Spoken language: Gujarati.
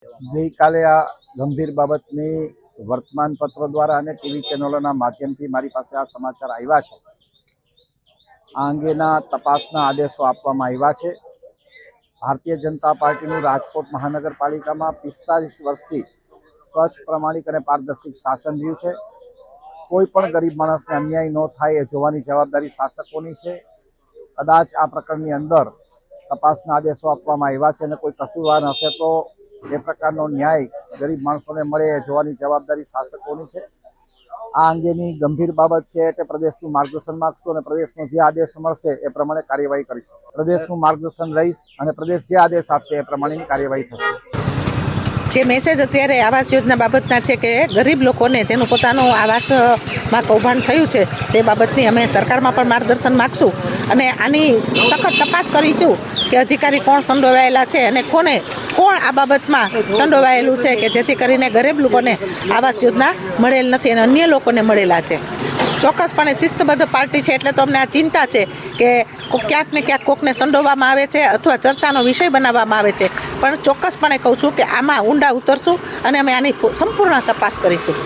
ગઈકાલે આ ગંભીર બાબતની વર્તમાનપત્રો દ્વારા અને ટીવી ચેનલોના માધ્યમથી મારી પાસે આ સમાચાર આવ્યા છે। આ અંગેના તપાસના આદેશો આપવામાં આવ્યા છે। ભારતીય જનતા પાર્ટીનું રાજકોટ મહાનગરપાલિકામાં 45 વર્ષથી સ્વચ્છ, પ્રમાણિક અને પારદર્શક શાસન રહ્યું છે। કોઈ પણ ગરીબ માણસને અન્યાય ન થાય એ જોવાની જવાબદારી શાસકોની છે। કદાચ આ પ્રકરણની અંદર તપાસના આદેશો આપવામાં આવ્યા છે અને કોઈ કસૂરવાર હશે તો એ પ્રકારનો ન્યાય ગરીબ માણસોને મળે એ જોવાની જવાબદારી શાસકોની છે। આ અંગેની ગંભીર બાબત છે એટલે પ્રદેશનું માર્ગદર્શન માગશું અને પ્રદેશનો જે આદેશ મળશે એ પ્રમાણે કાર્યવાહી કરીશું। પ્રદેશનું માર્ગદર્શન રહીશ અને પ્રદેશ જે આદેશ આપશે એ પ્રમાણેની કાર્યવાહી થશે। જે મેસેજ અત્યારે આવાસ યોજના બાબતના છે કે ગરીબ લોકોને તેનું પોતાનું આવાસમાં કૌભાંડ થયું છે તે બાબતની અમે સરકારમાં પણ માર્ગદર્શન માગશું અને આની સખત તપાસ કરીશું કે અધિકારી કોણ સંડોવાયેલા છે અને કોણ આ બાબતમાં સંડોવાયેલું છે કે જેથી કરીને ગરીબ લોકોને આવાસ યોજના મળેલ નથી અને અન્ય લોકોને મળેલા છે। ચોક્કસપણે શિસ્તબદ્ધ પાર્ટી છે એટલે તો અમને આ ચિંતા છે કે ક્યાંક ને ક્યાંક કોકને સંડોવવામાં આવે છે અથવા ચર્ચાનો વિષય બનાવવામાં આવે છે, પણ ચોક્કસપણે કહું છું કે આમાં ઊંડા ઉતરશું અને અમે આની સંપૂર્ણ તપાસ કરીશું।